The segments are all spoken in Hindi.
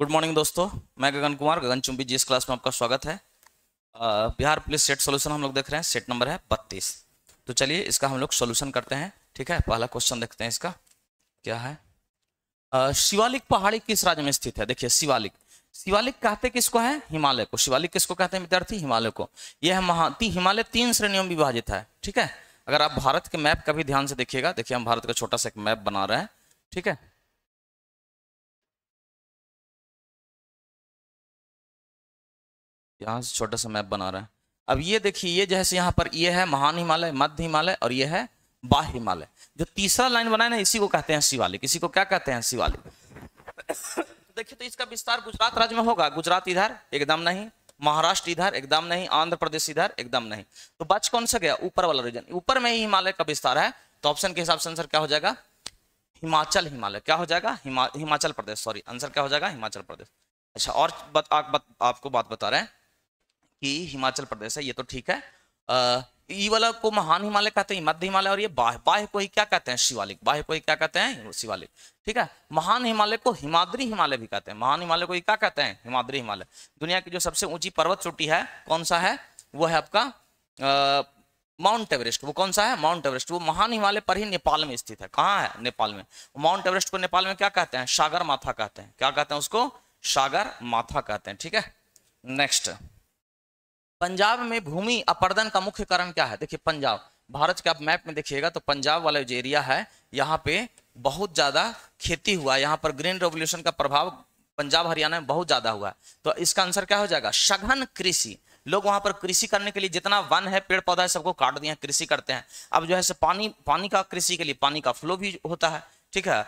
गुड मॉर्निंग दोस्तों, मैं गगन कुमार गगन चुंबी जी इस क्लास में आपका स्वागत है। बिहार पुलिस सेट सॉल्यूशन हम लोग देख रहे हैं। सेट नंबर है 32। तो चलिए इसका हम लोग सॉल्यूशन करते हैं। ठीक है, पहला क्वेश्चन देखते हैं इसका क्या है। शिवालिक पहाड़ी किस राज्य में स्थित है? देखिए शिवालिक, शिवालिक कहते किसको है? हिमालय को। शिवालिक किसको कहते हैं विद्यार्थी? हिमालय को। यह हिमालय 3 श्रेणियों में विभाजित है। ठीक है, अगर आप भारत के मैप का भी ध्यान से देखिएगा, देखिए हम भारत का छोटा सा एक मैप बना रहे हैं। ठीक है, यहाँ से छोटा सा मैप बना रहे हैं। अब ये देखिए, ये जैसे यहाँ पर ये है महान हिमालय, मध्य हिमालय और ये है बाह्य हिमालय। जो तीसरा लाइन बनाया ना, इसी को कहते हैं शिवालिक। इसी को क्या कहते हैं? शिवालिक। देखिए तो इसका विस्तार गुजरात राज्य में होगा। गुजरात इधर एकदम नहीं, महाराष्ट्र इधर एकदम नहीं, आंध्र प्रदेश इधर एकदम नहीं। तो बच कौन सा गया? ऊपर वाला रीजन। ऊपर में ही हिमालय का विस्तार है। तो ऑप्शन के हिसाब से आंसर क्या हो जाएगा? हिमाचल हिमालय। क्या हो जाएगा? हिमाचल प्रदेश। सॉरी, आंसर क्या हो जाएगा? हिमाचल प्रदेश। अच्छा, और आपको बात बता रहे हैं कि हिमाचल प्रदेश है, ये तो ठीक है। ई वाला को महान हिमालय कहते हैं, मध्य हिमालय, और ये बाह्य को ही क्या कहते हैं? शिवालिक। बाह्य को ही क्या कहते हैं? शिवालिक। ठीक है, महान हिमालय को हिमाद्री हिमालय भी कहते हैं। महान हिमालय को ही क्या कहते हैं? हिमाद्री हिमालय। दुनिया की जो सबसे ऊंची पर्वत चोटी है कौन सा है? वो है आपका माउंट एवरेस्ट। वो कौन सा है? Mount Everest. वो महान हिमालय पर ही नेपाल में स्थित है। कहाँ है? नेपाल में। माउंट एवरेस्ट को नेपाल में क्या कहते हैं? सागर माथा कहते हैं। क्या कहते हैं उसको? सागर माथा कहते हैं। ठीक है, नेक्स्ट। पंजाब में भूमि अपरदन का मुख्य कारण क्या है? देखिए पंजाब, भारत के आप मैप में देखिएगा तो पंजाब वाला जो एरिया है, यहाँ पे बहुत ज्यादा खेती हुआ है। यहाँ पर ग्रीन रेवोल्यूशन का प्रभाव पंजाब हरियाणा में बहुत ज्यादा हुआ है। तो इसका आंसर क्या हो जाएगा? सघन कृषि। लोग वहां पर कृषि करने के लिए जितना वन है, पेड़ पौधा है, सबको काट दिया, कृषि करते हैं। अब जो है पानी का कृषि के लिए पानी का फ्लो भी होता है। ठीक है,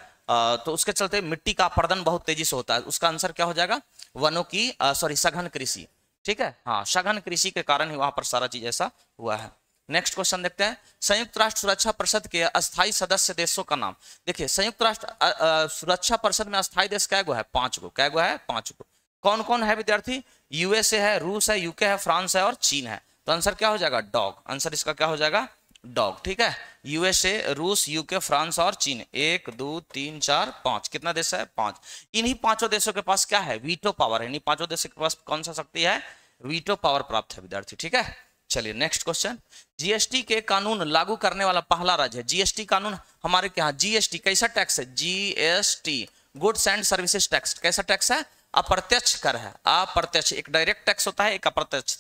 तो उसके चलते मिट्टी का अपरदन बहुत तेजी से होता है। उसका आंसर क्या हो जाएगा? वनों की सघन कृषि। ठीक है, हाँ, सघन कृषि के कारण ही वहां पर सारा चीज ऐसा हुआ है। नेक्स्ट क्वेश्चन देखते हैं। संयुक्त राष्ट्र सुरक्षा परिषद के अस्थायी सदस्य देशों का नाम। देखिए संयुक्त राष्ट्र सुरक्षा परिषद में अस्थायी देश क्या है? 5 गो। क्या है? 5 गो। कौन कौन है विद्यार्थी? यूएसए है, रूस है, यूके है, फ्रांस है और चीन है। तो आंसर क्या हो जाएगा? डॉग। आंसर इसका क्या हो जाएगा? डॉग। ठीक है, यूएसए, रूस, यूके, फ्रांस और चीन। 1 2 3 4 5। कितना देश है? 5। इन्हीं 5 देशों के पास क्या है? वीटो पावर है। इन्हीं 5 देशों के पास कौन सा शक्ति है? वीटो पावर प्राप्त है विद्यार्थी। ठीक है, चलिए नेक्स्ट क्वेश्चन। जीएसटी के कानून लागू करने वाला पहला राज्य है। जीएसटी कानून हमारे क्या? जीएसटी कैसा टैक्स है? GST goods and services tax. कैसा टैक्स है? अप्रत्यक्ष कर है। अप्रत्यक्ष, एक डायरेक्ट टैक्स होता है, एक अप्रत्यक्ष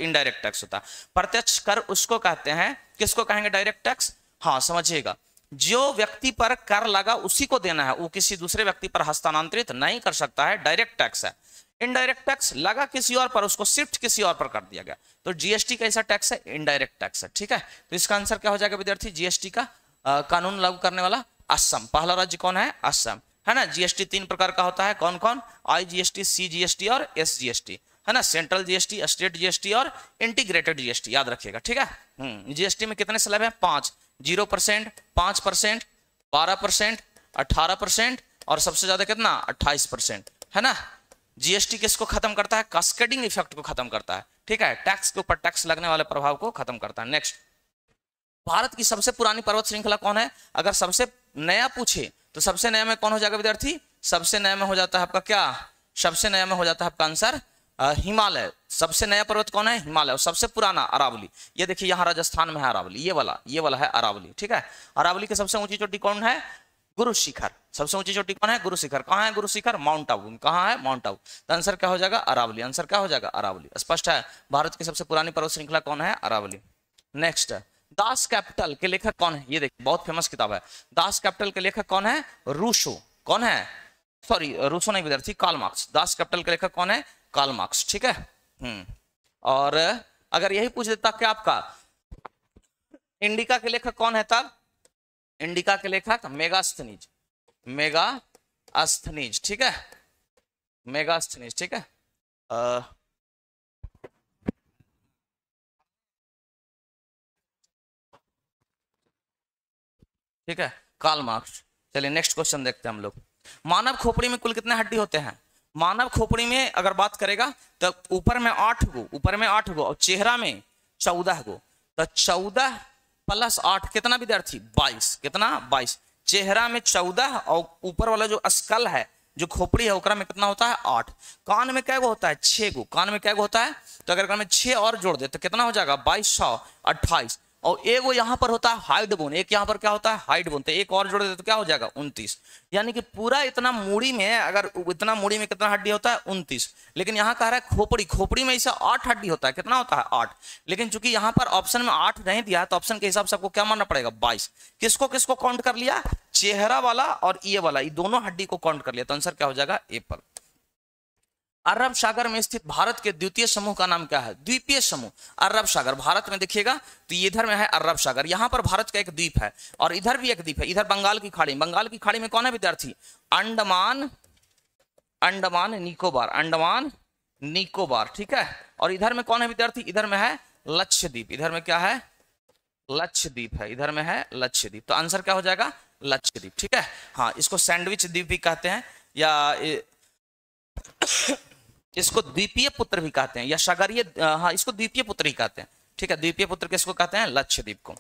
इनडायरेक्ट टैक्स होता है। प्रत्यक्ष कर उसको कहते हैं, किसको कहेंगे? Direct tax. हाँ समझिएगा, जो व्यक्ति पर कर लगा उसी को देना है, वो किसी दूसरे व्यक्ति पर हस्तांतरित नहीं कर सकता है। डायरेक्ट टैक्स है। इनडायरेक्ट टैक्स लगा किसी और पर, उसको शिफ्ट किसी और पर कर दिया गया। तो जीएसटी कैसा टैक्स है? इनडायरेक्ट टैक्स है। ठीक है, तो इसका आंसर क्या हो जाएगा विद्यार्थी? जीएसटी का कानून लागू करने वाला असम। पहला राज्य कौन है? असम है ना। जीएसटी 3 प्रकार का होता है। कौन कौन? आईजीएसटी, सीजीएसटी और एसजीएसटी है ना। सेंट्रल जीएसटी, स्टेट जीएसटी और इंटीग्रेटेड जीएसटी, याद रखिएगा। ठीक है, जीएसटी में कितने स्लैब है? 5। 0%, 5%, 12%, 18% और सबसे ज्यादा कितना? 28% है ना। जीएसटी किसको खत्म करता है? कास्केडिंग इफेक्ट को खत्म करता है। ठीक है, टैक्स के ऊपर टैक्स लगने वाले प्रभाव को खत्म करता है। नेक्स्ट, भारत की सबसे पुरानी पर्वत श्रृंखला कौन है? अगर सबसे नया पूछे तो सबसे नया में कौन हो जाएगा विद्यार्थी? सबसे नया में हो जाता है आपका क्या? सबसे नया में हो जाता है आपका आंसर हिमालय। सबसे नया पर्वत कौन है? हिमालय। और सबसे पुराना अरावली। ये देखिए यहाँ राजस्थान में है अरावली, ये वाला है अरावली। ठीक है, अरावली की सबसे ऊंची चोटी कौन है? गुरु शिखर। सबसे ऊंची चोटी कौन है? गुरु शिखर। कहाँ है गुरु शिखर? माउंट आबू। कहाँ है? माउंट आबू। तो आंसर क्या हो जाएगा? अरावली। आंसर क्या हो जाएगा? अरावली। स्पष्ट है, भारत की सबसे पुरानी पर्वत श्रृंखला कौन है? अरावली। नेक्स्ट, दास कैपिटल के लेखक कौन है? ये देखिए बहुत फेमस किताब है। दास कैपिटल के लेखक कौन है? रूसो। कौन है? सॉरी, रूसो नहीं विद्यार्थी, कार्ल मार्क्स। दास कैपिटल के लेखक कौन है? Karl Marx. ठीक है, और अगर यही पूछ देता कि आपका इंडिका के लेखक कौन है, तब इंडिका के लेखक मेगास्थनीज। मेगास्थनीज। ठीक है, मेगास्थनीज। ठीक है, ठीक है, कार्ल मार्क्स। चलिए नेक्स्ट क्वेश्चन देखते हैं हम लोग। मानव खोपड़ी में कुल कितने हड्डी होते हैं? मानव खोपड़ी में अगर बात करेगा तो ऊपर में 8 गो, ऊपर में 8 गो और चेहरा में 14 गो। तो 14 + 8 कितना विद्यार्थी? 22। कितना? 22। चेहरा में 14 और ऊपर वाला जो स्कल है जो खोपड़ी है ओकरा में कितना होता है 8। कान में क्या गो होता है 6 गो, कान में क्या गो होता है, तो अगर कान में 6 और जोड़ दे तो कितना हो जाएगा 2228। और एक वो यहाँ पर होता है हाइड बोन, एक यहाँ पर क्या होता है हाइड बोन, तो एक और जोड़ दे तो क्या हो जाएगा 29। यानी कि पूरा इतना मूड़ी में, अगर इतना मूड़ी में कितना हड्डी होता है 29, लेकिन यहाँ कह रहा है खोपड़ी, खोपड़ी में इसे 8 हड्डी होता है, कितना होता है 8, लेकिन चूंकि यहाँ पर ऑप्शन में 8 नहीं दिया है तो ऑप्शन के हिसाब से आपको क्या मानना पड़ेगा 22। किसको किसको काउंट कर लिया, चेहरा वाला और ये वाला, ये दोनों हड्डी को काउंट कर लिया, तो आंसर क्या हो जाएगा एप्पल। अरब सागर में स्थित भारत के द्वितीय समूह का नाम क्या है, द्वीपीय समूह अरब सागर। भारत में देखिएगा तो इधर में है अरब सागर, यहाँ पर भारत का एक द्वीप है और इधर भी एक द्वीप है, इधर बंगाल की खाड़ी, बंगाल की खाड़ी में कौन है विद्यार्थी, अंडमान, अंडमान निकोबार, अंडमान निकोबार, ठीक है। और इधर में कौन है विद्यार्थी, इधर में है लक्षद्वीप, इधर में क्या है लक्षद्वीप है, इधर में है लक्षद्वीप, तो आंसर क्या हो जाएगा लक्षद्वीप, ठीक है। हाँ, इसको सैंडविच द्वीप भी कहते हैं या इसको द्वीपीय पुत्र भी कहते हैं, या सागरीय, हाँ इसको द्वीपीय पुत्र ही कहते हैं, ठीक है। द्वीपीय पुत्र किसको कहते हैं, लक्षद्वीप को।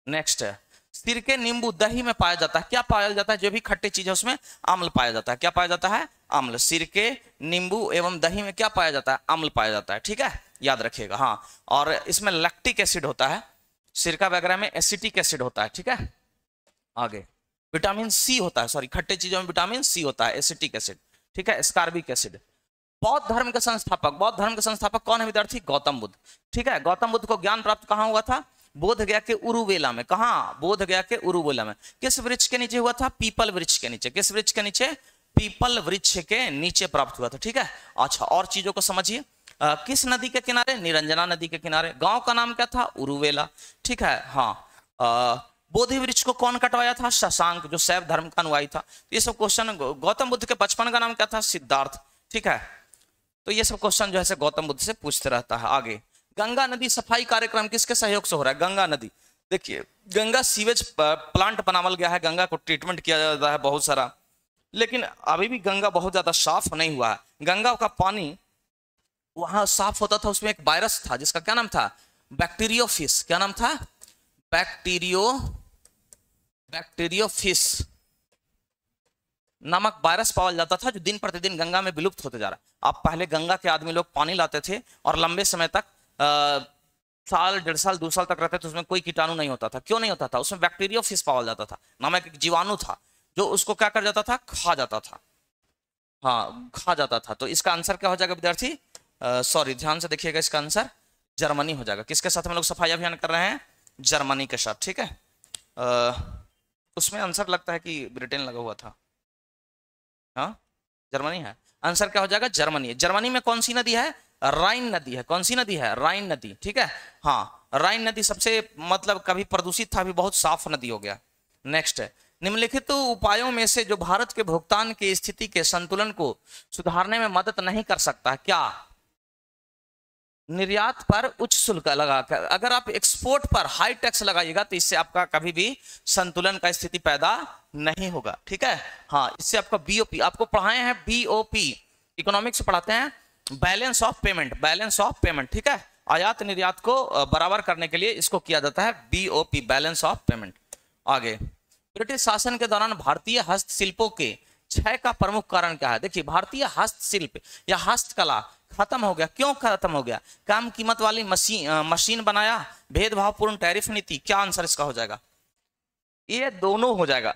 नेक्स्ट है, सिरके नींबू दही में पाया जाता है, क्या पाया जाता है, जो भी खट्टी चीज है उसमें अम्ल पाया जाता है, क्या पाया जाता है अम्ल। सिरके नींबू एवं दही में क्या पाया जाता है, अम्ल पाया जाता है, ठीक है, याद रखिएगा। हाँ, और इसमें लैक्टिक एसिड होता है, सिरका वगैरह में एसिटिक एसिड होता है, ठीक है। आगे विटामिन सी होता है, सॉरी खट्टे चीजों में विटामिन सी होता है, एसिटिक एसिड, ठीक है, स्कारबिक एसिड। बौद्ध धर्म के संस्थापक, बौद्ध धर्म के संस्थापक कौन है विद्यार्थी, गौतम बुद्ध, ठीक है। गौतम बुद्ध को ज्ञान प्राप्त कहाँ हुआ था, बोध गया के उरुवेला में, कहाँ, बोध गया के उरुवेला में। किस वृक्ष के नीचे हुआ था, पीपल वृक्ष के नीचे, किस वृक्ष के नीचे, पीपल वृक्ष के नीचे प्राप्त हुआ था, ठीक है। अच्छा, और चीजों को समझिए, किस नदी के किनारे, निरंजना नदी के किनारे। गांव का नाम क्या था, उरुवेला, ठीक है। हाँ, बोधि वृक्ष को कौन कटवाया था, शशांक, जो शैव धर्म का अनुयायी था। ये सब क्वेश्चन, गौतम बुद्ध के बचपन का नाम क्या था, सिद्धार्थ, ठीक है। तो ये सब क्वेश्चन जो है गौतम बुद्ध से पूछते रहता है। आगे, गंगा नदी सफाई कार्यक्रम किसके सहयोग से हो रहा है, गंगा नदी, देखिए गंगा सीवेज प्लांट बनावल गया है, गंगा को ट्रीटमेंट किया जाता है बहुत सारा, लेकिन अभी भी गंगा बहुत ज्यादा साफ नहीं हुआ है। गंगा का पानी वहां साफ होता था, उसमें एक वायरस था जिसका क्या नाम था, बैक्टीरियोफिस, क्या नाम था, बैक्टीरियोफिस नामक वायरस पाया जाता था, जो दिन प्रतिदिन गंगा में विलुप्त होते जा रहा है। अब पहले गंगा के आदमी लोग पानी लाते थे और लंबे समय तक साल, 1.5 साल, 2 साल तक रहते थे, उसमें कोई कीटाणु नहीं होता था। क्यों नहीं होता था, उसमें बैक्टीरियोफिस पाया जाता था नामक एक जीवाणु था, जो उसको क्या कर जाता था, खा जाता था, हाँ खा जाता था। तो इसका आंसर क्या हो जाएगा विद्यार्थी, सॉरी ध्यान से देखिएगा, इसका आंसर जर्मनी हो जाएगा। किसके साथ हम लोग सफाई अभियान कर रहे हैं, जर्मनी के साथ, ठीक है। उसमें आंसर लगता है कि ब्रिटेन लगा हुआ था, हाँ जर्मनी है, आंसर क्या हो जाएगा जर्मनी। जर्मनी में कौन सी नदी है, राइन नदी है, कौन सी नदी है, राइन नदी, ठीक है। हाँ, राइन नदी सबसे मतलब कभी प्रदूषित था, अभी बहुत साफ नदी हो गया। नेक्स्ट है, निम्नलिखित उपायों में से जो भारत के भुगतान की स्थिति के संतुलन को सुधारने में मदद नहीं कर सकता, क्या, निर्यात पर उच्च शुल्क लगाकर। अगर आप एक्सपोर्ट पर हाई टैक्स लगाइएगा तो इससे आपका कभी भी संतुलन का स्थिति पैदा नहीं होगा, ठीक है। हाँ, इससे आपका बीओपी, आपको पढ़ाए हैं बीओपी, इकोनॉमिक्स पढ़ाते हैं, balance of payment, balance of payment, ठीक है। आयात निर्यात को बराबर करने के लिए इसको किया जाता है बीओपी, बैलेंस ऑफ पेमेंट। आगे, ब्रिटिश शासन के दौरान भारतीय हस्तशिल्पों के क्षय का प्रमुख कारण क्या है। देखिए, भारतीय हस्तशिल्प या हस्तकला खत्म हो गया, क्यों खत्म हो गया, कम कीमत वाली मशीन बनाया, भेदभावपूर्ण टैरिफ नीति, क्या आंसर इसका हो जाएगा, ये दोनों हो जाएगा,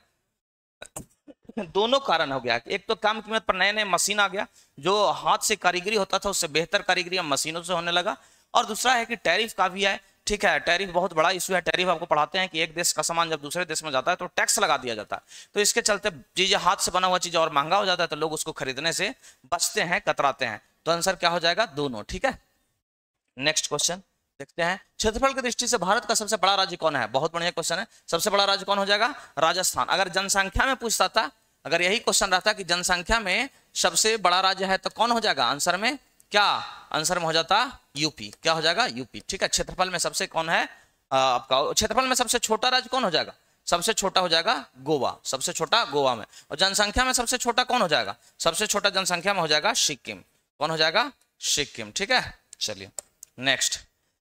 दोनों कारण हो गया। एक तो कम कीमत पर नए नए मशीन आ गया, जो हाथ से कारीगरी होता था उससे बेहतर कारीगरी अब मशीनों से होने लगा, और दूसरा है कि टैरिफ का भी है, ठीक है। टैरिफ बहुत बड़ा इशू है, टैरिफ आपको पढ़ाते हैं कि एक देश का सामान जब दूसरे देश में जाता है तो टैक्स लगा दिया जाता है, तो इसके चलते चीजें हाथ से बना हुआ चीज और महंगा हो जाता है, तो लोग उसको खरीदने से बचते हैं, कतराते हैं। तो आंसर क्या हो जाएगा, दोनों, ठीक है। नेक्स्ट क्वेश्चन देखते हैं, क्षेत्रफल की दृष्टि से भारत का सबसे बड़ा राज्य कौन है, बहुत बढ़िया क्वेश्चन है, सबसे बड़ा राज्य कौन हो जाएगा, राजस्थान। अगर जनसंख्या में पूछता था, अगर यही क्वेश्चन रहता कि जनसंख्या में सबसे बड़ा राज्य है तो कौन हो जाएगा, आंसर में क्या, आंसर में हो जाता यूपी, क्या हो जाएगा यूपी, ठीक है। क्षेत्रफल में सबसे कौन है आपका, क्षेत्रफल में सबसे छोटा राज्य कौन हो जाएगा, सबसे छोटा हो जाएगा गोवा, सबसे छोटा गोवा में। और जनसंख्या में सबसे छोटा कौन हो जाएगा, सबसे छोटा जनसंख्या में हो जाएगा सिक्किम, कौन हो जाएगा, सिक्किम, ठीक है। चलिए नेक्स्ट,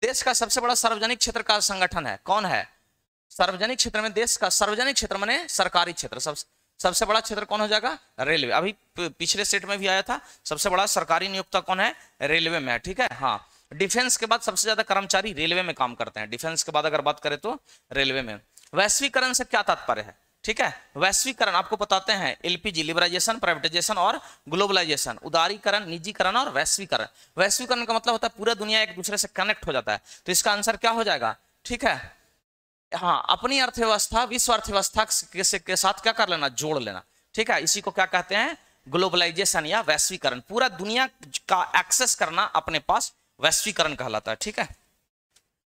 देश का सबसे बड़ा सार्वजनिक क्षेत्र का संगठन है, कौन है, सार्वजनिक क्षेत्र में देश का, सार्वजनिक क्षेत्र माने सरकारी क्षेत्र, सबसे बड़ा क्षेत्र कौन हो जाएगा? रेलवे। अभी पिछले सेट में भी आया था, सबसे बड़ा सरकारी नियोक्ता कौन है? रेलवे में है, ठीक है। हाँ, डिफेंस के बाद सबसे ज्यादा कर्मचारी रेलवे में काम करते हैं, डिफेंस के बाद अगर बात करें तो रेलवे में। वैश्वीकरण से क्या तात्पर्य है? ठीक है, वैश्वीकरण आपको बताते हैं एलपीजी, लिबराइजेशन, प्राइवेटाइजेशन और ग्लोबलाइजेशन, उदारीकरण, निजीकरण और वैश्वीकरण। वैश्वीकरण का मतलब होता है पूरा दुनिया एक दूसरे से कनेक्ट हो जाता है, तो इसका आंसर क्या हो जाएगा? ठीक है, हाँ, अपनी अर्थव्यवस्था विश्व अर्थव्यवस्था के साथ क्या कर लेना? जोड़ लेना, ठीक है। इसी को क्या कहते हैं? ग्लोबलाइजेशन या वैश्वीकरण। पूरा दुनिया का एक्सेस करना अपने पास वैश्वीकरण कहलाता है, ठीक है।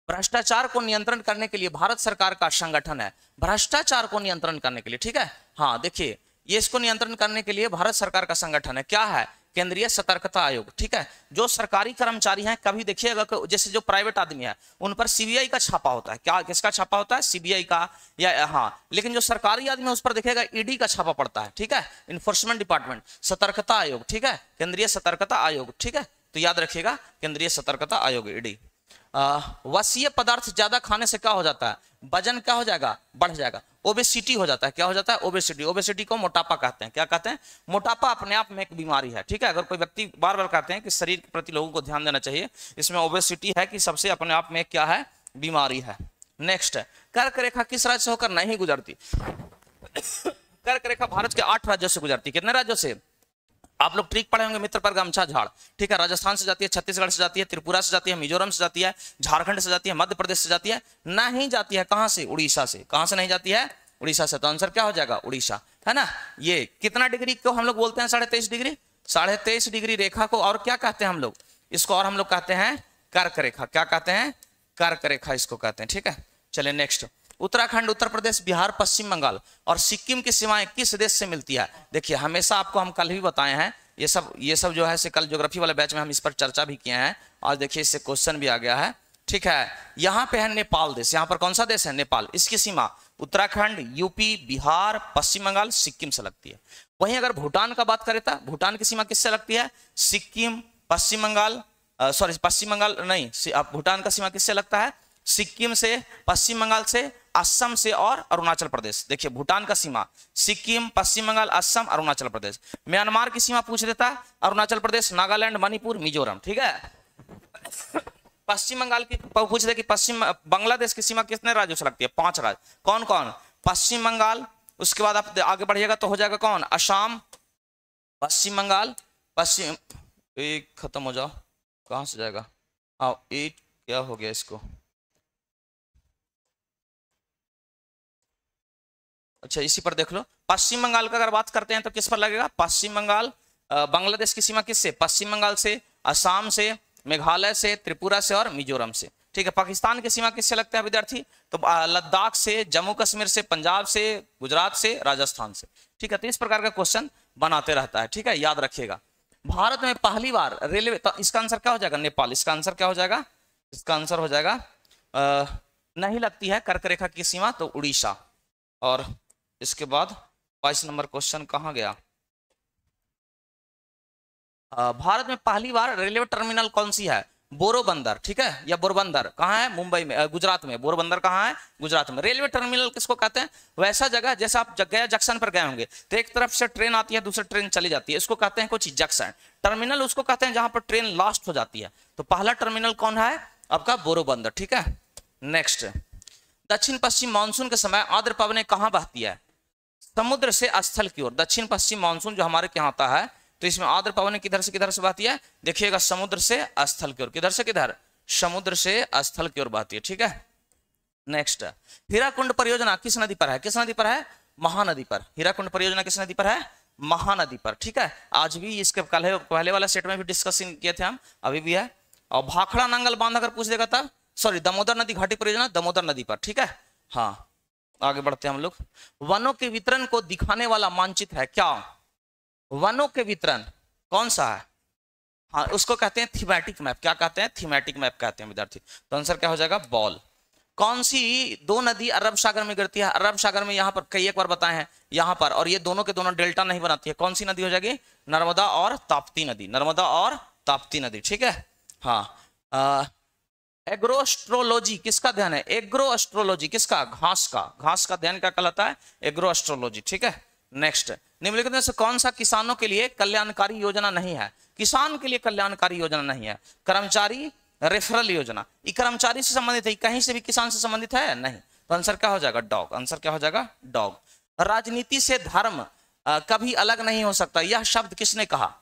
भ्रष्टाचार को नियंत्रण करने के लिए भारत सरकार का संगठन है, भ्रष्टाचार को नियंत्रण करने के लिए, ठीक है। हाँ, देखिए ये इसको नियंत्रण करने के लिए भारत सरकार का संगठन है, क्या है? केंद्रीय सतर्कता आयोग, ठीक है। जो सरकारी कर्मचारी हैं, कभी देखिएगा जैसे जो प्राइवेट आदमी है उन पर सीबीआई का छापा होता है, क्या किसका छापा होता है? सीबीआई का, या हाँ, लेकिन जो सरकारी आदमी है उस पर देखिएगा ईडी का छापा पड़ता है, ठीक है। इन्फोर्समेंट डिपार्टमेंट, सतर्कता आयोग, ठीक है, केंद्रीय सतर्कता आयोग, ठीक है। तो याद रखिएगा केंद्रीय सतर्कता आयोग, ईडी। वसीय पदार्थ ज्यादा खाने से क्या हो जाता है? वजन क्या हो जाएगा? बढ़ जाएगा, ओबेसिटी हो जाता है। क्या हो जाता है? ओबेसिटी। ओबेसिटी को मोटापा कहते हैं, क्या कहते हैं? मोटापा अपने आप में एक बीमारी है, ठीक है। अगर कोई व्यक्ति बार बार कहते हैं कि शरीर के प्रति लोगों को ध्यान देना चाहिए, इसमें ओबेसिटी है कि सबसे अपने आप में क्या है? बीमारी है। नेक्स्ट, कर्क रेखा किस राज्य से होकर नहीं गुजरती? कर्क रेखा भारत के 8 राज्यों से गुजरती। कितने राज्यों से? आप लोग ट्रिक पढ़े होंगे, मित्र पर गमछा झाड़, ठीक है। राजस्थान से जाती है, छत्तीसगढ़ से जाती है, त्रिपुरा से जाती है, मिजोरम से जाती है, झारखंड से जाती है, मध्य प्रदेश से जाती है, नहीं जाती है कहां से? उड़ीसा से। कहां से नहीं जाती है? उड़ीसा से। तो आंसर क्या हो जाएगा? उड़ीसा, है ना। ये कितना डिग्री को हम लोग बोलते हैं? 23.5 डिग्री। 23.5 डिग्री रेखा को और क्या कहते हैं हम लोग? इसको और हम लोग कहते हैं कर्क रेखा। क्या कहते हैं? कर्क रेखा इसको कहते हैं, ठीक है। चलिए नेक्स्ट, उत्तराखंड, उत्तर प्रदेश, बिहार, पश्चिम बंगाल और सिक्किम की सीमाएं किस देश से मिलती है? देखिए हमेशा आपको हम कल भी बताए हैं, ये सब जो है कल ज्योग्राफी वाले बैच में हम इस पर चर्चा भी किए हैं, आज देखिए इससे क्वेश्चन भी आ गया है, ठीक है। यहाँ पे है नेपाल देश। यहाँ पर कौन सा देश है? नेपाल। इसकी सीमा उत्तराखंड, यूपी, बिहार, पश्चिम बंगाल, सिक्किम से लगती है। वहीं अगर भूटान का बात करें तो भूटान की सीमा किससे लगती है? सिक्किम, पश्चिम बंगाल, सॉरी पश्चिम बंगाल नहीं, भूटान का सीमा किससे लगता है? सिक्किम से, पश्चिम बंगाल से, असम से और अरुणाचल प्रदेश। देखिए भूटान का सीमा सिक्किम, पश्चिम बंगाल, असम, अरुणाचल प्रदेश। म्यांमार की सीमा पूछ देता, अरुणाचल प्रदेश, नागालैंड, मणिपुर, मिजोरम, ठीक है। पश्चिम बंगाल की पूछ दे कि पश्चिम बांग्लादेश की सीमा कितने राज्यों से लगती है? 5 राज्य। कौन कौन? पश्चिम बंगाल, उसके बाद आप आगे बढ़िएगा तो हो जाएगा कौन? असम, पश्चिम बंगाल, पश्चिम, एक खत्म हो जाओ, कहां से जाएगा? आओ, एक क्या हो गया इसको? अच्छा इसी पर देख लो। पश्चिम बंगाल का अगर बात करते हैं तो किस पर लगेगा? पश्चिम बंगाल। बांग्लादेश की सीमा किससे? पश्चिम बंगाल से, असम से, मेघालय से, त्रिपुरा से और मिजोरम से, ठीक है। पाकिस्तान की सीमा किससे लगता है विद्यार्थी? तो लद्दाख से, जम्मू कश्मीर से, पंजाब से, गुजरात से, राजस्थान से, ठीक है। तो इस प्रकार का क्वेश्चन बनाते रहता है, ठीक है, याद रखिएगा। भारत में पहली बार रेलवे, तो इसका आंसर क्या हो जाएगा? नेपाल। इसका आंसर क्या हो जाएगा? इसका आंसर हो जाएगा नहीं लगती है कर्क रेखा की सीमा, तो उड़ीसा। और इसके बाद 22 नंबर क्वेश्चन कहां गया? भारत में पहली बार रेलवे टर्मिनल कौन सी है? बोरोबंदर, ठीक है, या बोरबंदर कहाँ है? मुंबई में, गुजरात में। बोरबंदर कहाँ है? गुजरात में। रेलवे टर्मिनल किसको कहते हैं? वैसा जगह जैसे आप गया जंक्शन पर गए होंगे तो एक तरफ से ट्रेन आती है, दूसरी ट्रेन चली जाती है, इसको कहते हैं कुछ जंक्शन। टर्मिनल उसको कहते हैं जहां पर ट्रेन लास्ट हो जाती है। तो पहला टर्मिनल कौन है आपका? बोरोबंदर, ठीक है। नेक्स्ट, दक्षिण पश्चिम मानसून के समय आर्द्र पवनें कहां बहती है? समुद्र से स्थल की ओर। दक्षिण पश्चिम मानसून जो हमारे यहाँ आता है तो इसमें आर्द्र पवनें किधर से बहती है? देखिएगा समुद्र से स्थल की ओर। किधर से किधर? समुद्र से स्थल की ओर बहती है, ठीक है। नेक्स्ट, हीराकुंड परियोजना किस नदी पर है? किस नदी पर है? महानदी पर। हीराकुंड परियोजना किस नदी पर है? महानदी पर, ठीक है। आज भी इसके पहले वाला सेट में भी डिस्कशन किए थे हम, अभी भी है। और भाखड़ा नांगल बांध अगर पूछ देगा तब, सॉरी दामोदर नदी घाटी परियोजना दामोदर नदी पर, ठीक है। हाँ आगे बढ़ते हैं हम लोग। वनों के वितरण को दिखाने वाला मानचित्र है क्या? वनों के वितरण कौन सा है? हाँ उसको कहते हैं थीमेटिक मैप। क्या कहते हैं? थीमेटिक मैप कहते हैं विद्यार्थी। तो आंसर क्या हो जाएगा? बॉल। कौन सी 2 नदी अरब सागर में गिरती है? अरब सागर में यहाँ पर कई एक बार बताए हैं यहाँ पर, और ये दोनों के दोनों डेल्टा नहीं बनाती है। कौन सी नदी हो जाएगी? नर्मदा और ताप्ती नदी। नर्मदा और ताप्ती नदी, ठीक है। हाँ, एग्रोएस्ट्रोलॉजी किसका अध्ययन है? एग्रो एस्ट्रोलॉजी किसका? घास का। घास का अध्ययन क्या कहलाता है? एग्रो एस्ट्रोलॉजी, ठीक है। नेक्स्ट, निम्नलिखित में से कौन सा किसानों के लिए कल्याणकारी योजना नहीं है? किसान के लिए कल्याणकारी योजना नहीं है। कर्मचारी रेफरल योजना, ये कर्मचारी से संबंधित है, कहीं से भी किसान से संबंधित है नहीं, तो आंसर क्या हो जाएगा? डॉग। आंसर क्या हो जाएगा? डॉग। राजनीति से धर्म कभी अलग नहीं हो सकता, यह शब्द किसने कहा?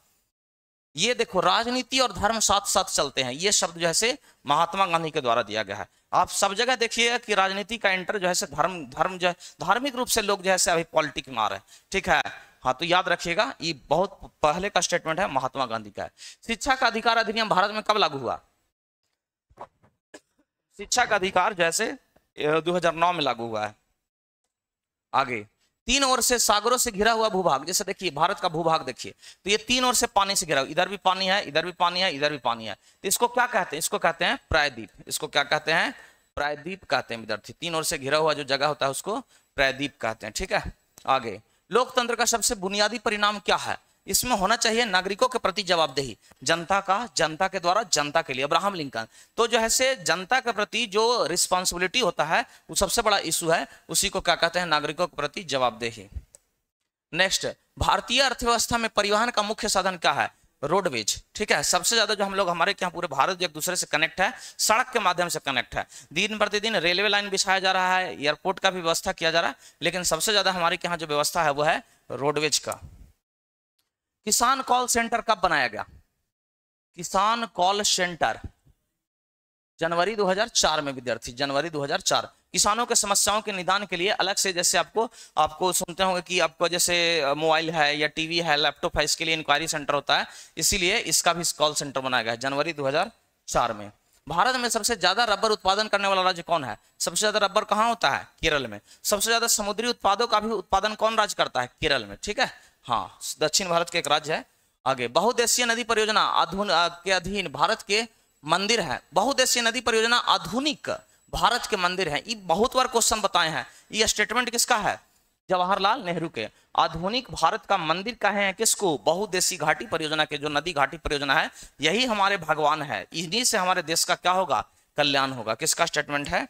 ये देखो, राजनीति और धर्म साथ साथ चलते हैं, ये शब्द जो है से महात्मा गांधी के द्वारा दिया गया है। आप सब जगह देखिएगा कि राजनीति का एंटर जो है से धर्म जो है, धार्मिक रूप से लोग जो है से अभी पॉलिटिक्स में आ रहे हैं, ठीक है। हाँ, तो याद रखिएगा, ये बहुत पहले का स्टेटमेंट है, महात्मा गांधी का है। शिक्षा का अधिकार अधिनियम भारत में कब लागू हुआ? शिक्षा का अधिकार जैसे 2009 में लागू हुआ है। आगे, 3 ओर से सागरों से घिरा हुआ भूभाग, जैसे देखिए भारत का भूभाग देखिए, तो ये 3 ओर से पानी से घिरा हुआ, इधर भी पानी है, इधर भी पानी है, इधर भी पानी है, तो इसको क्या कहते हैं? इसको कहते हैं प्रायद्वीप। इसको क्या कहते हैं? प्रायद्वीप कहते हैं विद्यार्थी। 3 ओर से घिरा हुआ जो जगह होता है उसको प्रायद्वीप कहते हैं, ठीक है। आगे, लोकतंत्र का सबसे बुनियादी परिणाम क्या है? इसमें होना चाहिए नागरिकों के प्रति जवाबदेही, जनता के द्वारा जनता के लिए, अब्राहम लिंकन। तो जो है से जनता के प्रति जो रिस्पॉन्सिबिलिटी होता है वो सबसे बड़ा इशू है, उसी को क्या कहते हैं? नागरिकों के प्रति जवाबदेही। नेक्स्ट, भारतीय अर्थव्यवस्था में परिवहन का मुख्य साधन क्या है? रोडवेज, ठीक है। सबसे ज्यादा जो हम लोग हमारे यहाँ पूरे भारत एक दूसरे से कनेक्ट है, सड़क के माध्यम से कनेक्ट है। दिन प्रतिदिन रेलवे लाइन बिछाया जा रहा है, एयरपोर्ट का भी व्यवस्था किया जा रहा है, लेकिन सबसे ज्यादा हमारे यहाँ जो व्यवस्था है वो है रोडवेज का। किसान कॉल सेंटर कब बनाया गया? किसान कॉल सेंटर जनवरी 2004 में विद्यार्थी, जनवरी 2004। किसानों के समस्याओं के निदान के लिए अलग से, जैसे आपको सुनते होंगे कि आपको जैसे मोबाइल है या टीवी है, लैपटॉप है, इसके लिए इंक्वायरी सेंटर होता है, इसीलिए इसका भी कॉल सेंटर बनाया गया है जनवरी 2004 में। भारत में सबसे ज्यादा रबर उत्पादन करने वाला राज्य कौन है? सबसे ज्यादा रबर कहाँ होता है? केरल में। सबसे ज्यादा समुद्री उत्पादों का भी उत्पादन कौन राज्य करता है? केरल में, ठीक है। हाँ, दक्षिण भारत के एक राज्य है। आगे, बहुउद्देशीय नदी परियोजना के अधीन भारत के मंदिर है। बहुउद्देशीय नदी परियोजना आधुनिक भारत के मंदिर है, ये बहुत बार क्वेश्चन बताए हैं। ये स्टेटमेंट किसका है? जवाहरलाल नेहरू के। आधुनिक भारत का मंदिर कहे हैं किसको? बहुउद्देशीय घाटी परियोजना के, जो नदी घाटी परियोजना है, यही हमारे भगवान है, इन्हीं से हमारे देश का क्या होगा? कल्याण होगा। किसका स्टेटमेंट है?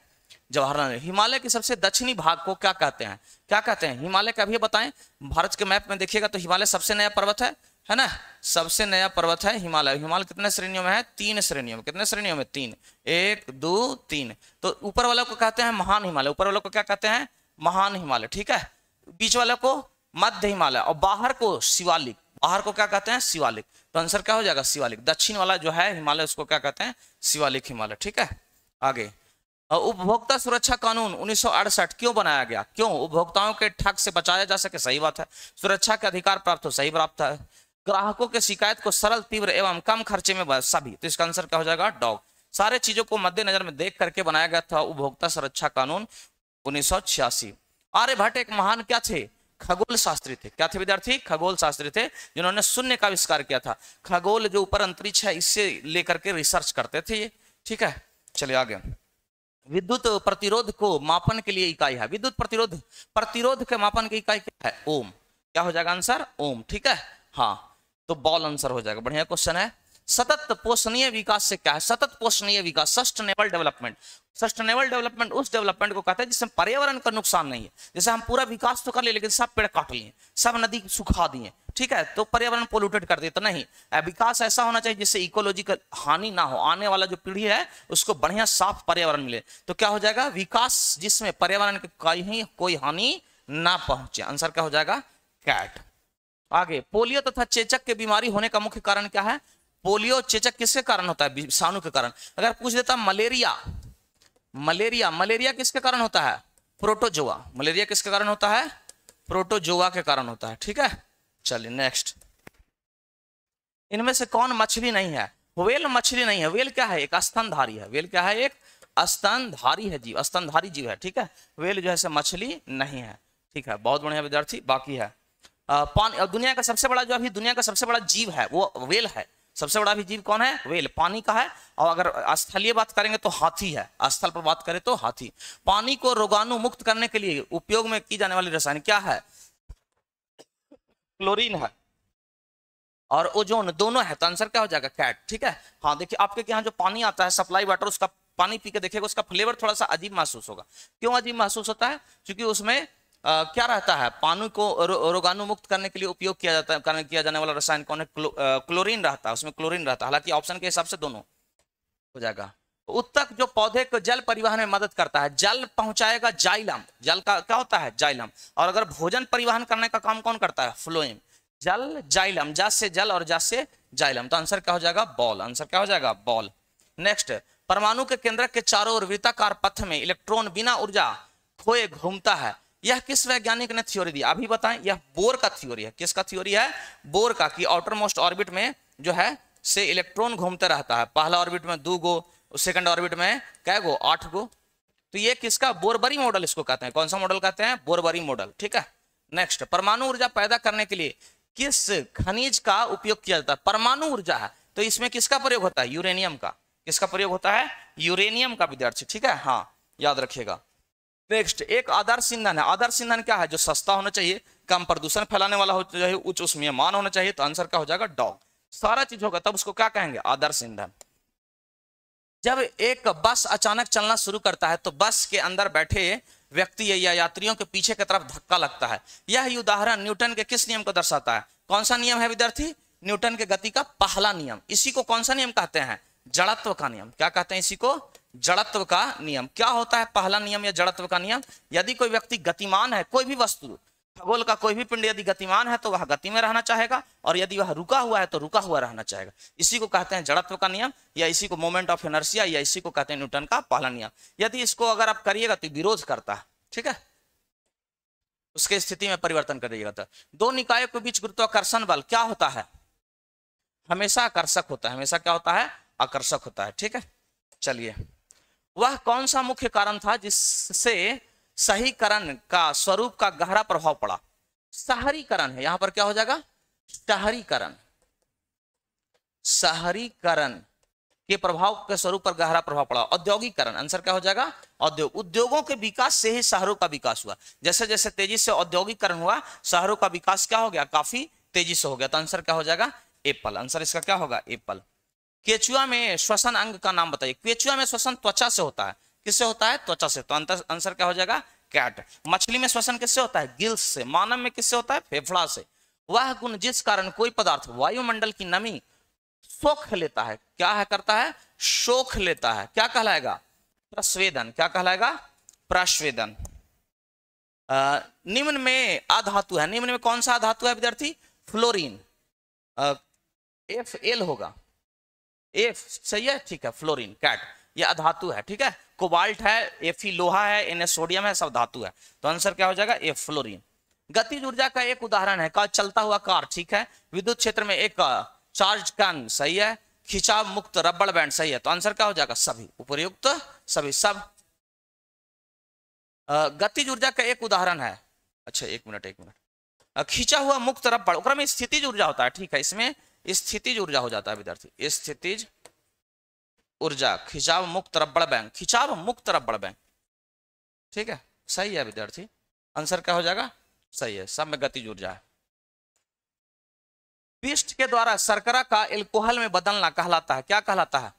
जवाहरलाल नेहरू। हिमालय के सबसे दक्षिणी भाग को क्या कहते हैं? क्या कहते हैं? हिमालय का भी बताएं। भारत के मैप में देखिएगा तो हिमालय सबसे नया पर्वत है ना, सबसे नया पर्वत है हिमालय। हिमालय कितने श्रेणियों में है? 3 श्रेणियों में। कितने श्रेणियों में? 3, 1, 2, 3। तो ऊपर वाले को कहते हैं महान हिमालय, ऊपर वाले को क्या कहते हैं? महान हिमालय, ठीक है। बीच वाले को मध्य हिमालय, और बाहर को शिवालिक, बाहर को क्या कहते हैं? शिवालिक। तो आंसर क्या हो जाएगा? शिवालिक। दक्षिण वाला जो है हिमालय उसको क्या कहते हैं? शिवालिक हिमालय, ठीक है। आगे, उपभोक्ता सुरक्षा कानून 1968 क्यों बनाया गया? क्यों? उपभोक्ताओं के ठग से बचाया जा सके, सही बात है। सुरक्षा के अधिकार प्राप्त हो, सही प्राप्त है। ग्राहकों के शिकायत को सरल, तीव्र एवं कम खर्चे में सभी, तो इसका आंसर क्या हो जाएगा? डॉग। सारे चीजों को मद्देनजर में देख करके बनाया गया था उपभोक्ता सुरक्षा कानून 1986। आर्यभट्ट एक महान क्या थे? खगोल शास्त्री थे। क्या थे विद्यार्थी? खगोल शास्त्री थे, जिन्होंने शून्य का आविष्कार किया था। खगोल जो ऊपर अंतरिक्ष है, इससे लेकर के रिसर्च करते थे ये, ठीक है। चलिए आगे, विद्युत प्रतिरोध को मापन के लिए इकाई है। विद्युत प्रतिरोध के मापन की इकाई क्या है? ओम। क्या हो जाएगा आंसर? ओम, ठीक है। हाँ, तो बॉल आंसर हो जाएगा। बढ़िया क्वेश्चन है। सतत पोषणीय विकास से क्या है? सतत पोषणीय विकास, सस्टेनेबल डेवलपमेंट। सस्टेनेबल डेवलपमेंट उस डेवलपमेंट को कहते हैं जिसमें पर्यावरण का नुकसान नहीं है। जैसे हम पूरा विकास तो कर लिए, लेकिन सब पेड़ काट लिए, सब नदी सुखा दिए, ठीक है, तो पर्यावरण पोल्यूटेड कर दिए, तो नहीं। विकास ऐसा होना चाहिए जिससे इकोलॉजिकल हानि ना हो, आने वाला जो पीढ़ी है उसको बढ़िया साफ पर्यावरण मिले। तो क्या हो जाएगा? विकास जिसमें पर्यावरण की कहीं कोई हानि ना पहुंचे। आंसर क्या हो जाएगा? कैट। आगे, पोलियो तथा चेचक के बीमारी होने का मुख्य कारण क्या है? पोलियो चेचक किसके कारण होता है? विषाणु के कारण। अगर पूछ देता मलेरिया किसके कारण होता है? प्रोटोजोआ। मलेरिया किसके कारण होता है? प्रोटोजोआ के कारण होता है, ठीक है। चलिए नेक्स्ट, इनमें से कौन मछली नहीं है? व्हेल मछली नहीं है। व्हेल क्या है? एक स्तनधारी है। व्हेल क्या है? एक स्तनधारी है जीव, स्तनधारी जीव है, ठीक है। व्हेल जो है मछली नहीं है, ठीक है। बहुत बढ़िया विद्यार्थी। बाकी है पानी, दुनिया का सबसे बड़ा, जो अभी दुनिया का सबसे बड़ा जीव है वो व्हेल है। सबसे बड़ा भी जीव कौन है? व्हेल, पानी का है। और अगर स्थलीय बात करेंगे तो हाथी है, स्थल पर बात करें तो हाथी। पानी को रोगाणु मुक्त करने के लिए उपयोग में की जाने वाली रसायन क्या है? क्लोरीन है और ओजोन, दोनों है। तो आंसर क्या हो जाएगा? कैट, ठीक है। हाँ, देखिए आपके यहाँ जो पानी आता है सप्लाई वाटर, उसका पानी पी के देखिएगा, उसका फ्लेवर थोड़ा सा अजीब महसूस होगा। क्यों अजीब महसूस होता है? क्योंकि उसमें क्या रहता है, पानी को रोगाणु मुक्त करने के लिए उपयोग किया जाता है, किया जाने वाला रसायन कौन है, क्लोरीन रहता है, उसमें क्लोरीन रहता है। हालांकि ऑप्शन के हिसाब से दोनों हो जाएगा। उत्तक जो पौधे को जल परिवहन में मदद करता है, जल पहुंचाएगा जाइलम, जल का क्या होता है जाइलम। और अगर भोजन परिवहन करने का काम कौन करता है, फ्लोएम। जल जाइलम, जा से जल और जा से जाइलम, तो आंसर क्या हो जाएगा बॉल, आंसर क्या हो जाएगा बॉल। नेक्स्ट, परमाणु के केंद्रक के चारों ओर वृत्ताकार पथ में इलेक्ट्रॉन बिना ऊर्जा खोए घूमता है, यह किस वैज्ञानिक ने थ्योरी दी, अभी बताएं। यह बोर का थ्योरी है, किसका थ्योरी है, बोर का, कि आउटर मोस्ट ऑर्बिट में जो है से इलेक्ट्रॉन घूमते रहता है, पहला ऑर्बिट में 2 गो, सेकंड ऑर्बिट में कै गो 8 गो। तो ये किसका, बोरबरी मॉडल इसको कहते हैं, कौन सा मॉडल कहते हैं, बोरबरी मॉडल, ठीक है। नेक्स्ट, परमाणु ऊर्जा पैदा करने के लिए किस खनिज का उपयोग किया जाता है, परमाणु ऊर्जा है तो इसमें किसका प्रयोग होता है, यूरेनियम का, किसका प्रयोग होता है, यूरेनियम का विद्यार्थी, ठीक है, हाँ याद रखिएगा। नेक्स्ट, एक आदर्श ईंधन है, आदर्श ईंधन क्या है, जो सस्ता होना चाहिए, कम प्रदूषण फैलाने वाला होना चाहिए, उच्च उसमें मान होना चाहिए, तो आंसर क्या हो जाएगा डॉग। सारा चीज होगा तब उसको क्या कहेंगे, आदर्श ईंधन। जब एक बस अचानक चलना शुरू करता है तो बस के अंदर बैठे व्यक्ति या यात्रियों के पीछे की तरफ धक्का लगता है, यह उदाहरण न्यूटन के किस नियम को दर्शाता है, कौन सा नियम है विद्यार्थी, न्यूटन के गति का पहला नियम। इसी को कौन सा नियम कहते हैं, जड़त्व का नियम, क्या कहते हैं इसी को, जड़त्व का नियम। क्या होता है पहला नियम या जड़त्व का नियम, यदि कोई व्यक्ति गतिमान है, कोई भी वस्तु, खगोल का कोई भी पिंड यदि गतिमान है तो वह गति में रहना चाहेगा, और यदि वह रुका हुआ है तो रुका हुआ रहना चाहेगा। इसी को कहते हैं जड़त्व का नियम, या इसी को मोमेंट ऑफ इनर्शिया, या इसी को कहते हैं न्यूटन का पहला नियम। यदि इसको अगर आप करिएगा तो विरोध करता है, ठीक है, उसके स्थिति में परिवर्तन करिएगा। तो दो निकायों के बीच गुरुत्वाकर्षण बल क्या होता है, हमेशा आकर्षक होता है, हमेशा क्या होता है, आकर्षक होता है, ठीक है। चलिए, वह कौन सा मुख्य कारण था जिससे सहीकरण का स्वरूप का गहरा प्रभाव पड़ा, शहरीकरण है, यहां पर क्या हो जाएगा, शहरीकरण, शहरीकरण के प्रभाव के स्वरूप पर गहरा प्रभाव पड़ा। औद्योगिकरण, आंसर क्या हो जाएगा औद्योग, उद्योगों के विकास से ही शहरों का विकास हुआ, जैसे जैसे तेजी से औद्योगिकरण हुआ शहरों का विकास क्या हो गया, काफी तेजी से हो गया, तो आंसर क्या हो जाएगा एप्पल, आंसर इसका क्या होगा एप्पल। केचुआ में श्वसन अंग का नाम बताइए, केचुआ में श्वसन त्वचा से होता है, किससे होता है, त्वचा से, तो आंसर क्या हो जाएगा कैट। मछली में श्वसन किससे होता है, गिल्स से। मानव में किससे होता है, फेफड़ा से। वह गुण जिस कारण कोई पदार्थ वायुमंडल की नमी सोख लेता है, क्या है करता है, सोख लेता है, क्या कहलाएगा, प्रस्वेदन, क्या कहलाएगा, प्रस्वेदन। निम्न में अधातु है, निम्न में कौन सा धातु है विद्यार्थी, फ्लोरीन, Fl होगा, F सही है, ठीक है, फ्लोरीन, कैट, ये अधातु है, ठीक है। कोबाल्ट है, Fe लोहा है, Na सोडियम है, सब धातु है, तो आंसर क्या हो जाएगा F फ्लोरीन। गतिज ऊर्जा का एक उदाहरण है का चलता हुआ कार, ठीक है। विद्युत क्षेत्र में एक चार्ज गन, सही है। खिंचाव मुक्त रबड़ बैंड, सही है, तो आंसर क्या हो जाएगा सभी, उपयुक्त सभी, सब। गतिज ऊर्जा का एक उदाहरण है, अच्छा एक मिनट, खींचा हुआ मुक्त रबड़, ओकरा में स्थितिज ऊर्जा होता है, ठीक है, इसमें स्थितिज ऊर्जा हो जाता है विद्यार्थी, स्थितिज ऊर्जा, खिंचाव मुक्त रबड़ बैंक, खिंचाव मुक्त रबड़ बैंक, ठीक है, सही है विद्यार्थी, आंसर क्या हो जाएगा सही है, सब में गतिज ऊर्जा है। पिष्ट के द्वारा शर्करा का एल्कोहल में बदलना कहलाता है, क्या कहलाता है,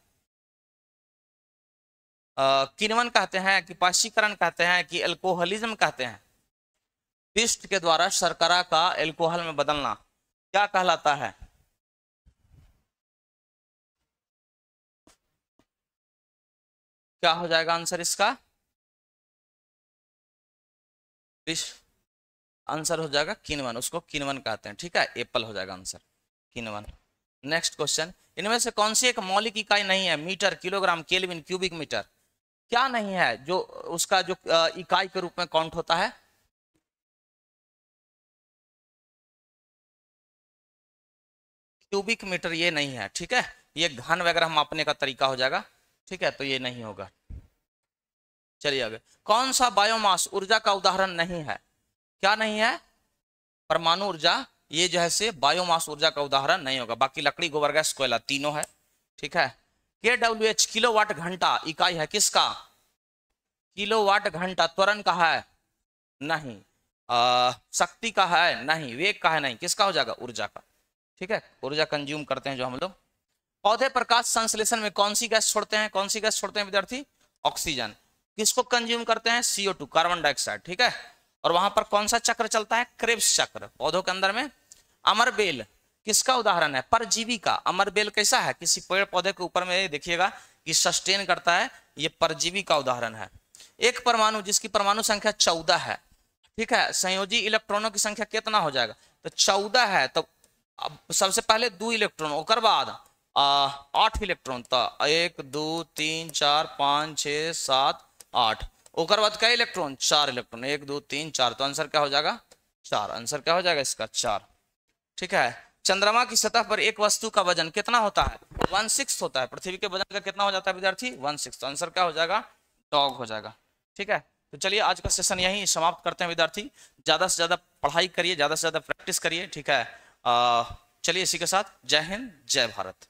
किण्वन कहते हैं कि पाशीकरण कहते हैं कि एल्कोहलिज्म कहते हैं। पिष्ट के द्वारा शर्करा का एल्कोहल में बदलना क्या कहलाता है, क्या हो जाएगा आंसर इसका, आंसर हो जाएगा किण्वन, उसको किण्वन कहते हैं, ठीक है, एप्पल हो जाएगा आंसर किण्वन। नेक्स्ट क्वेश्चन, इनमें से कौन सी एक मौलिक इकाई नहीं है, metre, kilogram, kelvin, cubic metre, क्या नहीं है जो उसका जो इकाई के रूप में काउंट होता है, क्यूबिक मीटर ये नहीं है, ठीक है, ये घन वगैरह मापने का तरीका हो जाएगा, ठीक है, तो ये नहीं होगा। चलिए आगे, कौन सा बायोमास ऊर्जा का उदाहरण नहीं है, क्या नहीं है, परमाणु ऊर्जा, ये जो है से बायोमास ऊर्जा का उदाहरण नहीं होगा, बाकी लकड़ी, गोबर गैस, कोयला तीनों है, ठीक है। KWH किलोवाट घंटा इकाई है किसका, किलोवाट घंटा, त्वरण का है नहीं, शक्ति का है नहीं, वेग का है नहीं, किसका हो जाएगा ऊर्जा का, ठीक है, ऊर्जा कंज्यूम करते हैं जो हम लोग। पौधे प्रकाश संश्लेषण में कौन सी गैस छोड़ते हैं, कौन सी गैस छोड़ते हैं विद्यार्थी, ऑक्सीजन। किसको कंज्यूम करते हैं, CO2, कार्बन डाइऑक्साइड, ठीक है। और वहां पर कौन सा चक्र चलता है? क्रेब्स चक्र। पौधों के अंदर में अमरबेल किसका उदाहरण है? परजीवी का। अमरबेल कैसा है? किसी पेड़ पौधे के ऊपर में देखिएगा कि सस्टेन करता है, ये परजीवी का उदाहरण है। एक परमाणु जिसकी परमाणु संख्या 14 है, ठीक है, संयोजी इलेक्ट्रॉनों की संख्या कितना हो जाएगा? तो 14 है, तो अब सबसे पहले 2 इलेक्ट्रॉन, उसके बाद 8 इलेक्ट्रॉन, तो 1 2 3 4 5 6 7 8, उसके बाद क्या इलेक्ट्रॉन? 4 इलेक्ट्रॉन, 1 2 3 4, तो आंसर क्या हो जाएगा? 4। आंसर क्या हो जाएगा इसका? 4। ठीक है। चंद्रमा की सतह पर एक वस्तु का वजन कितना होता है? 1/6 होता है। पृथ्वी के वजन का कितना हो जाता है विद्यार्थी? 1/6। तो आंसर क्या हो जाएगा? डॉग हो जाएगा। ठीक है, तो चलिए आज का सेशन यहीं समाप्त करते हैं विद्यार्थी। ज्यादा से ज्यादा पढ़ाई करिए, ज्यादा से ज्यादा प्रैक्टिस करिए। ठीक है, चलिए इसी के साथ जय हिंद, जय भारत।